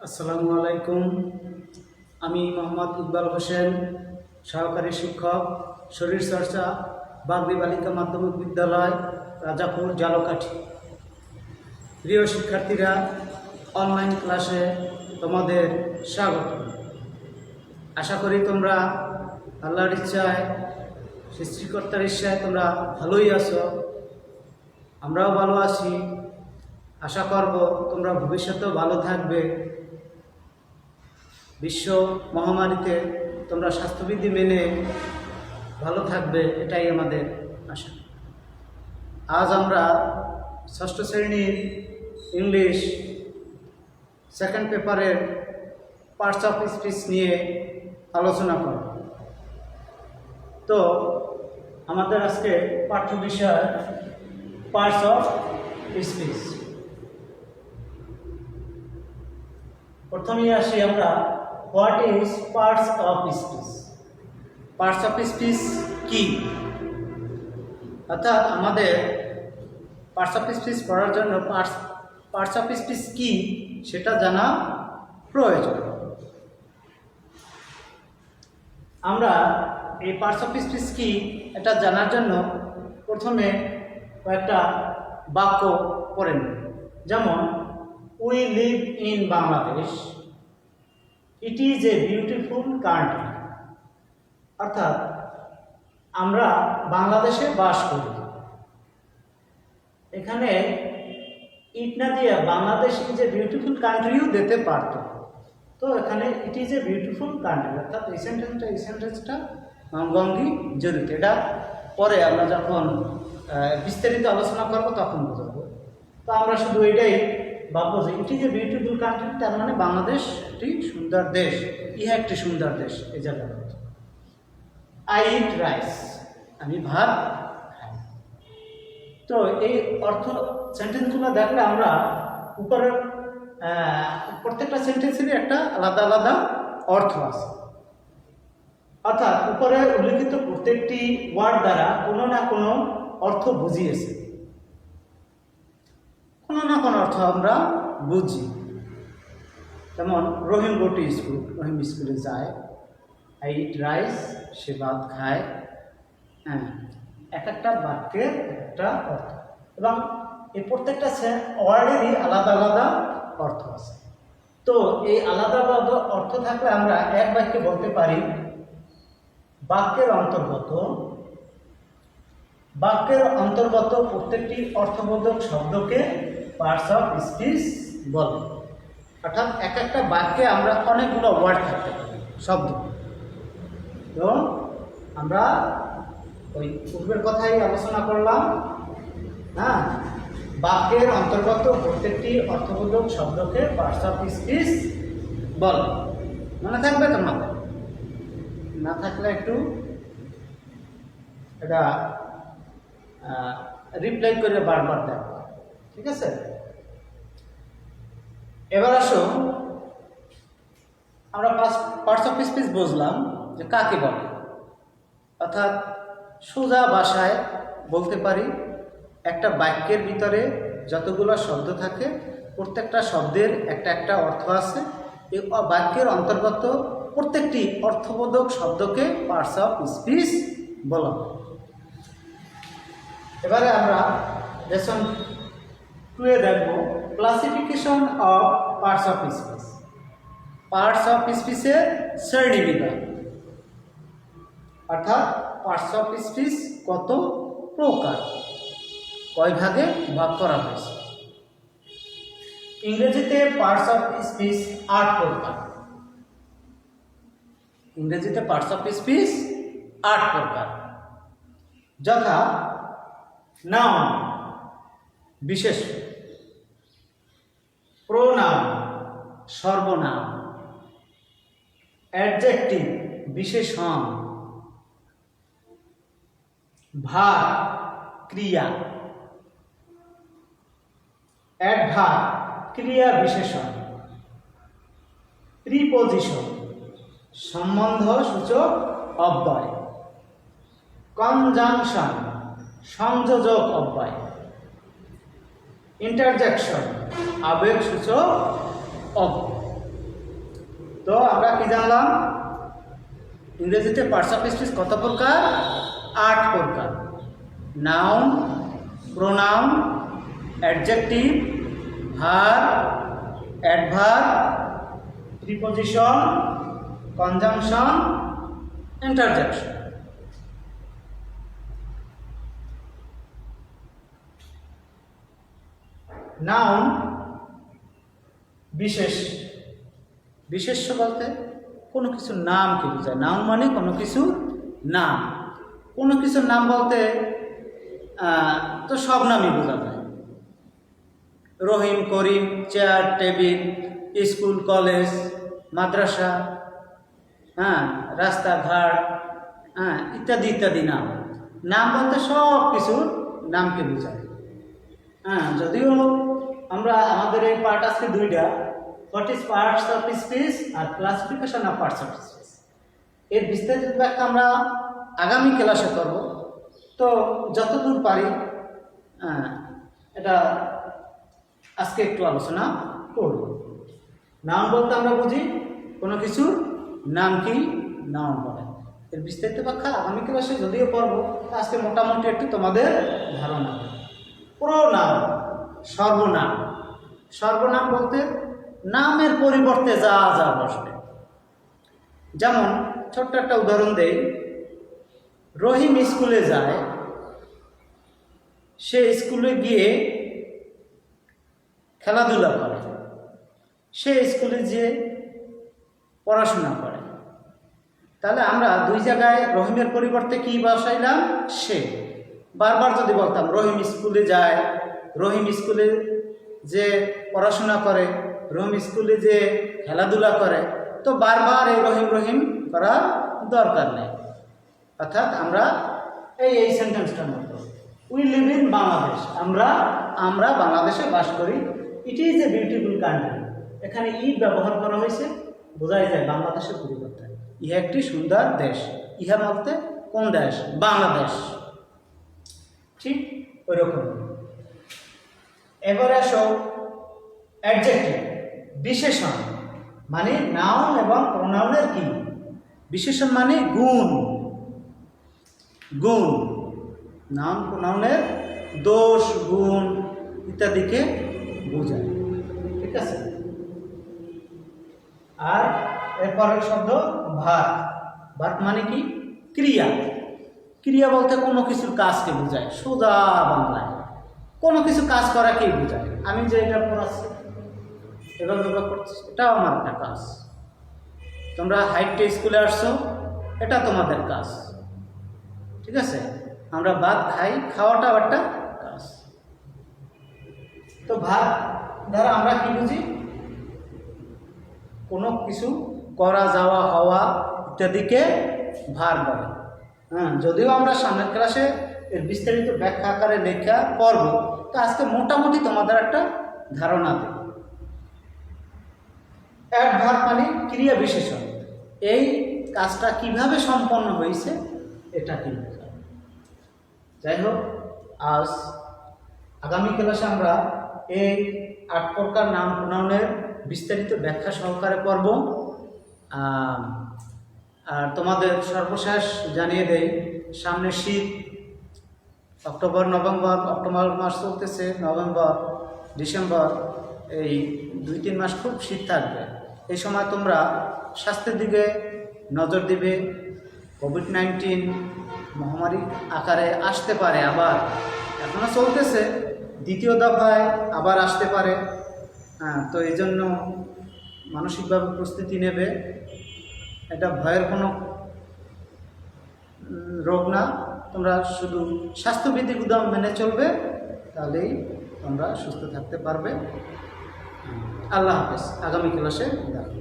আসসালামু আলাইকুম। আমি মোহাম্মদ ইকবাল হোসেন, সহকারী শিক্ষক, শরীরচর্চা, বাগদি বালিকা মাধ্যমিক বিদ্যালয়, রাজাপুর, জালকাঠি। প্রিয় শিক্ষার্থীরা, অনলাইন ক্লাসে তোমাদের স্বাগত। আশা করি তোমরা আল্লাহর ইচ্ছায়, সৃষ্টিকর্তার ইচ্ছায় তোমরা ভালোই আছো। আমরাও ভালো আছি। আশা করব তোমরা ভবিষ্যতেও ভালো থাকবে। বিশ্ব মহামারীতে তোমরা স্বাস্থ্যবিধি মেনে ভালো থাকবে, এটাই আমাদের আশা। আজ আমরা ষষ্ঠ শ্রেণীর ইংলিশ সেকেন্ড পেপারের পার্টস অফ স্পিচ নিয়ে আলোচনা করব। তো আমাদের আজকে পাঠ্য বিষয় পার্টস অফ স্পিচ। প্রথমেই আসি আমরা, what is parts of speech? Parts of speech কি? অর্থাৎ আমাদের পার্টস অফ স্পিচ পড়ার জন্য পার্টস অফ স্পিচ কি সেটা জানা প্রয়োজন। আমরা এই পার্টস অফ স্পিচ কি এটা জানার জন্য প্রথমে কয়েকটা বাক্য পড়ে নেব। যেমন, we live in Bangladesh, it is a beautiful country. অর্থাৎ আমরা বাংলাদেশে বাস করি। এখানে ইট না দিয়ে বাংলাদেশ ইজ এ বিউটিফুল কান্ট্রিও দিতে পারত। তো এখানে it is a beautiful country, অর্থাৎ এই সেন্টেন্সটা অঙ্গাঙ্গি জড়িত। এটা পরে আমরা যখন বিস্তারিত আলোচনা করব তখন বোঝাবো। তো আমরা শুধু এটাই ভাববো যে it is a beautiful country, তার মানে বাংলাদেশ একটি সুন্দর দেশ, ইহা একটি সুন্দর দেশ। এই জায়গায় আই ইট রাইস, আমি ভাত খাই। তো এই অর্থ সেন্টেন্সগুলো দেখলে আমরা উপরের প্রত্যেকটা সেন্টেন্সেরই একটা আলাদা আলাদা অর্থ আছে। অর্থাৎ উপরে উল্লেখিত প্রত্যেকটি ওয়ার্ড দ্বারা কোনো না কোনো অর্থ বুঝিয়েছে, কোনো না কোনো অর্থ আমরা বুঝি। যেমন রহিম গো টু স্কুল, রহিম স্কুলে যায়। আই ইট রাইস, সে ভাত খায়। হ্যাঁ, এক একটা বাক্যের একটা অর্থ, এবং এই প্রত্যেকটা ওয়ার্ডেরই আলাদা আলাদা অর্থ আছে। তো এই আলাদা আলাদা অর্থ থাকলে আমরা এক বাক্যে বলতে পারি বাক্যের অন্তর্গত প্রত্যেকটি অর্থবোধক শব্দকে পার্টস অফ স্পিচ বলে। অর্থাৎ এক একটা বাক্যে আমরা অনেকগুলো ওয়ার্ড থাকতে পারি, শব্দ। তো আমরা ওই পূর্বের কথাই আলোচনা করলাম। হ্যাঁ, বাক্যের অন্তর্গত প্রত্যেকটি অর্থবোধক শব্দকে পার্টস অফ স্পিচ বলে। মনে থাকবে তোমাদের? না থাকলে একটু এটা রিপ্লাই করে বারবার দেখো, ঠিক আছে? এবার আসো, আমরা পার্টস অফ স্পিচ বুঝলাম যে কাকে বলে। অর্থাৎ সোজা ভাষায় বলতে পারি, একটা বাক্যের ভিতরে যতগুলো শব্দ থাকে প্রত্যেকটা শব্দের একটা একটা অর্থ আছে। এই বাক্যের অন্তর্গত প্রত্যেকটি অর্থবোধক শব্দকে পার্টস অফ স্পিচ বলা হয়। এবারে আমরা লেসন 2 দেখব, classification of parts of speech. Parts of স্পিচের শ্রেণী বিভাগ, অর্থাৎ পার্টস অফ স্পিচ কত প্রকার, কয় ভাগে ভাগ করা হয়েছে। ইংরেজিতে পার্টস অফ স্পিচ 8 প্রকার। ইংরেজিতে পার্টস অফ স্পিচ 8 প্রকার, যথা নাউন বিশেষ্য, প্রোনাউন সর্বনাম, অ্যাডজেক্টিভ বিশেষণ, ভার্ব ক্রিয়া, অ্যাডভার্ব ক্রিয়া বিশেষণ, প্রিপোজিশন সম্বন্ধ সূচক অব্যয়, কনজাংশন সংযোজক অব্যয়, ইন্টারজেকশন আবেগ সূচক অব্যয়। তো আমরা কি জানলাম, ইংরেজিতে পার্টস অফ স্পিচ কত প্রকার? 8 প্রকার। Noun, pronoun, adjective, verb, adverb, preposition, conjunction, interjection. Noun বিশেষ, বিশেষ্য বলতে কোনো কিছুর নামকে বোঝায়। নাউন মানে কোনো কিছুর নাম। কোনো কিছুর নাম বলতে তো সব নামই বোঝা যায়। রহিম, করিম, চেয়ার, টেবিল, স্কুল, কলেজ, মাদ্রাসা, রাস্তাঘাট, ইত্যাদি ইত্যাদি নাম। নাম বলতে সব কিছুর নামকে বোঝায়। যদিও আমরা আমাদের এই পার্ট আজকে 2টা, what is parts of speech আর classification of parts of speech. এর বিস্তারিত ব্যাখ্যা আমরা আগামী ক্লাসে করব। তো যতদূর পারি এটা আজকে একটু আলোচনা করব। নাউন বলতে আমরা বুঝি কোনো কিছুর নাম কি নাউন বলে। এর বিস্তারিত ব্যাখ্যা আগামী ক্লাসে যদিও করব, আজকে মোটামুটি একটু তোমাদের ধারণা। প্রোনাউন, সর্বনাম। সর্বনাম বলতে নামের পরিবর্তে যা যা বসবে। যেমন ছোট্ট একটা উদাহরণ দেই। রহিম স্কুলে যায়, সে স্কুলে গিয়ে খেলাধুলা করে, সে স্কুলে যে পড়াশোনা করে। তাহলে আমরা 2 জায়গায় রহিমের পরিবর্তে কি বসাইলাম? সে। বারবার যদি বলতাম রহিম স্কুলে যায়, রহিম স্কুলে যে পড়াশোনা করে, রহিম স্কুলে যে খেলাধুলা করে, তো বারবার এই রহিম রহিম করার দরকার নেই। অর্থাৎ আমরা এই সেন্টেন্সটার মতো, উই লিভ ইন বাংলাদেশ, আমরা বাংলাদেশে বাস করি। It is a beautiful country. এখানে ব্যবহার করা হয়েছে, বোঝাই যায় বাংলাদেশের পরিবর্তে ইহা একটি সুন্দর দেশ। ইহা বলতে কোন দেশ? বাংলাদেশ। ঠিক ওই রকম। এবারে আসো অ্যাডজেক্টিভ, বিশেষণ। মানে নাউন এবং প্রোনাউনের কি? বিশেষণ মানে গুণ। গুণ, নাউন প্রোনাউনের দোষ, গুণ ইত্যাদিকে বোঝায়। ঠিক আছে। আর এরপরের শব্দ ভার্ব। ভার্ব মানে কি? ক্রিয়া। ক্রিয়া বলতে কোনো কিছুর কাজকে বোঝায়। সোজা বাংলায় কোনো কিছু কাজ করাকে বোঝায়। আমি যে এটা পড়াচ্ছি, এভাবে করছি, এটাও আমার একটা কাজ। তোমরা হাইটে স্কুলে আসছো, এটা তোমাদের কাজ। ঠিক আছে। আমরা ভাত খাই, খাওয়াটাও একটা কাজ। তো ভাত দ্বারা আমরা কি বুঝি? কোনো কিছু করা, যাওয়া, হওয়া ইত্যাদিকে ভার্ব বলে। যদিও আমরা সামনের ক্লাসে এর বিস্তারিত ব্যাখ্যা আকারে লেখা পড়ব, তো আজকে মোটামুটি তোমাদের একটা ধারণা দেব। অ্যাডভার্ব মানে ক্রিয়া বিশেষণ। এই কাজটা কিভাবে সম্পন্ন হয়েছে এটা কি বোঝায়। যাই হোক, আজ আগামী ক্লাসে আমরা এই 8 প্রকার নাম প্রোনাউনের বিস্তারিত ব্যাখ্যা সহকারে পড়ব। আর তোমাদের সর্বশেষ জানিয়ে দেই, সামনে শীত, অক্টোবর মাস চলতেছে, নভেম্বর, ডিসেম্বর, এই 2-3 মাস খুব শীত থাকবে। এই সময় তোমরা স্বাস্থ্যের দিকে নজর দিবে। কোভিড-19 মহামারী আকারে আসতে পারে, আবার এখনও চলতেছে, দ্বিতীয় দফায় আবার আসতে পারে। তো এই জন্য মানসিকভাবে প্রস্তুতি নেবে। এটা ভয়ের কোনো রোগ না, তোমরা শুধু স্বাস্থ্যবিধিগুলো মেনে চলবে, তাহলেই তোমরা সুস্থ থাকতে পারবে। আল্লাহ হাফেজ। আগামী ক্লাসে দেখো।